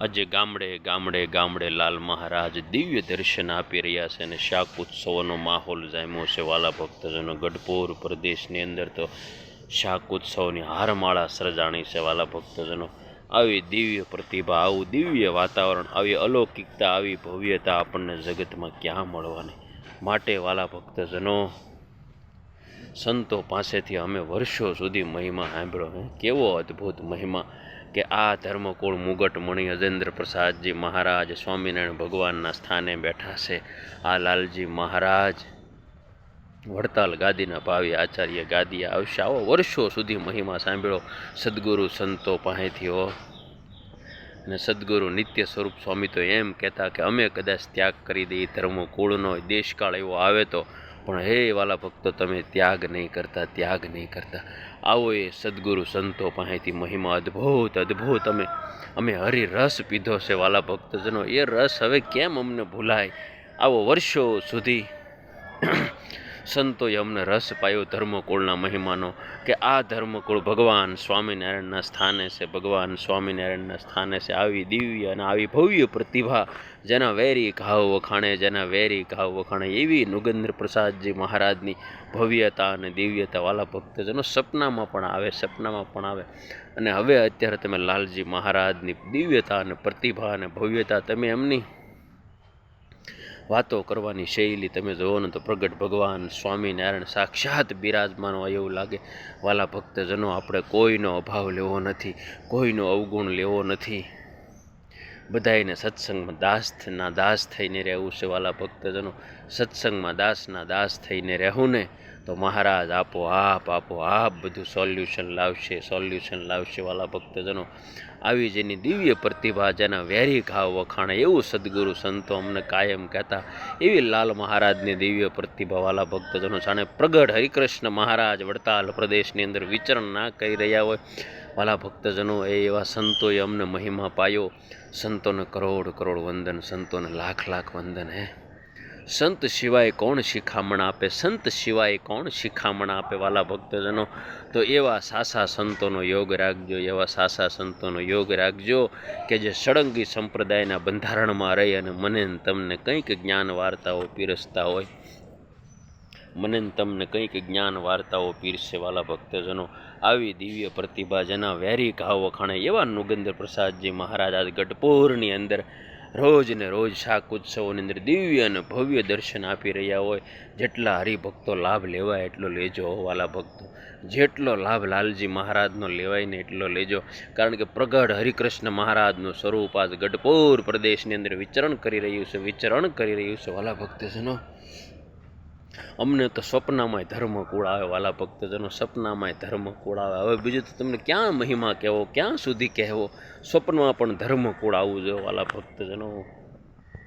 આજે ગામડે ગામડે ગામડે લાલ મહારાજ દિવ્ય દર્શન આપી રહ્યા છે અને શાક ઉત્સવનો માહોલ જામ્યો છે વાલા ભક્તજનો। ગઢપુર પ્રદેશની અંદર તો શાક ઉત્સવની હારમાળા સર્જાણી છે વાલા ભક્તજનો। આવી દિવ્ય પ્રતિભા, આવું દિવ્ય વાતાવરણ, આવી અલૌકિકતા, આવી ભવ્યતા આપણને જગતમાં ક્યાં મળવાની। માટે વાલા ભક્તજનો, સંતો પાસેથી અમે વર્ષો સુધી મહિમા સાંભળ્યો। કેવો અદ્ભુત મહિમા કે આ ધર્મકુળ મુગટ મણિ અજેન્દ્ર પ્રસાદજી મહારાજ સ્વામિનારાયણ ભગવાનના સ્થાને બેઠા છે। આ લાલજી મહારાજ વડતાલ ગાદીના ભાવી આચાર્ય ગાદીએ આવશે। આવો વર્ષો સુધી મહિમા સાંભળ્યો સદગુરુ સંતો પાસેથી હો। અને સદગુરુ નિત્ય સ્વરૂપ સ્વામી તો એમ કહેતા કે અમે કદાચ ત્યાગ કરી દઈએ ધર્મકુળનો, દેશકાળ એવો આવે તો, પણ હે વાલા ભક્તો તમે ત્યાગ નહીં કરતા, ત્યાગ નહીં કરતા। આવો એ સદગુરુ સંતો પાસેથી મહિમા અદ્ભુત અદ્ભુત અમે હરિરસ પીધો છે વાલા ભક્તજનો। એ રસ હવે કેમ અમને ભૂલાય। આવો વર્ષો સુધી સંતોએ અમને રસ પાયો ધર્મકુળના મહિમાનો કે આ ધર્મકુળ ભગવાન સ્વામિનારાયણના સ્થાને છે, ભગવાન સ્વામિનારાયણના સ્થાને છે। આવી દિવ્ય અને આવી ભવ્ય પ્રતિભા, જેના વેરી ઘાવ વખાણે, જેના વેરી ઘાવ વખાણે, એવી નુગેન્દ્ર પ્રસાદજી મહારાજની ભવ્યતા અને દિવ્યતા વાલા ભક્તજનો સપનામાં પણ આવે, સપનામાં પણ આવે। અને હવે અત્યારે તમે લાલજી મહારાજની દિવ્યતા અને પ્રતિભા અને ભવ્યતા, તમે એમની વાતો કરવાની શૈલી તમે જુઓ ને તો પ્રગટ ભગવાન સ્વામિનારાયણ સાક્ષાત બિરાજમાન હોય એવું લાગે। વાલા ભક્તજનો, આપણે કોઈનો અભાવ લેવો નથી, કોઈનો અવગુણ લેવો નથી, બધાને સત્સંગમાં દાસના દાસ થઈને રહેવું છે વાલા ભક્તજનો। સત્સંગમાં દાસના દાસ થઈને રહેવું ને તો મહારાજ આપોઆપ બધું સોલ્યુશન લાવશે વાલા ભક્તજનો। આવી જેની દિવ્ય પ્રતિભા, જેના વેરી ઘાવ વખાણે, એવું સદગુરુ સંતો અમને કાયમ કહેતા। એવી લાલ મહારાજની દિવ્ય પ્રતિભા વાલા ભક્તજનો, જાણે પ્રગટ હરિકૃષ્ણ મહારાજ વડતાલ પ્રદેશની અંદર વિચરણ ના કરી રહ્યા હોય વાલા ભક્તજનો, એવા સંતોએ અમને મહિમા પાયો। સંતોને કરોડ કરોડ વંદન, સંતોને લાખ લાખ વંદન। હે સંત સિવાય કોણ શિખામણ આપે, સંત સિવાય કોણ શિખામણ આપે વાલા ભક્તજનો। તો એવા સાસા સંતોનો યોગ રાખજો, એવા સાસા સંતોનો યોગ રાખજો કે જે સળંગી સંપ્રદાયના બંધારણમાં રહી અને મને તમને કંઈક જ્ઞાન વાર્તાઓ પીરસતા હોય, મને તમને કંઈક જ્ઞાન વાર્તાઓ પીરસે વાલા ભક્તજનો। આવી દિવ્ય પ્રતિભા, જેના વેરી ઘાવ વખાણે, એવા નુગેન્દ્ર પ્રસાદજી મહારાજ આજ ગઢપુરની અંદર રોજ ને રોજ શાક ઉત્સવોની અંદર દિવ્ય અને ભવ્ય દર્શન આપી રહ્યા હોય। જેટલા હરિભક્તો લાભ લેવાય એટલો લેજો વાલા ભક્તો, જેટલો લાભ લાલજી મહારાજનો લેવાય ને એટલો લેજો। કારણ કે પ્રગટ હરિકૃષ્ણ મહારાજનું સ્વરૂપ આજ ગઢપુર પ્રદેશની અંદર વિચરણ કરી રહ્યું છે વાલા ભક્તજનો। અમને તો સપનામાંય ધર્મકુળ આવે વાલા ભક્તજનો, સપનામાંય ધર્મકુળ આવે। હવે બીજું તો તમને ક્યાં મહિમા કહેવો, ક્યાં સુધી કહેવો, સ્વપ્નમાં પણ ધર્મકુળ આવવું જોઈએ વાલા ભક્તજનો।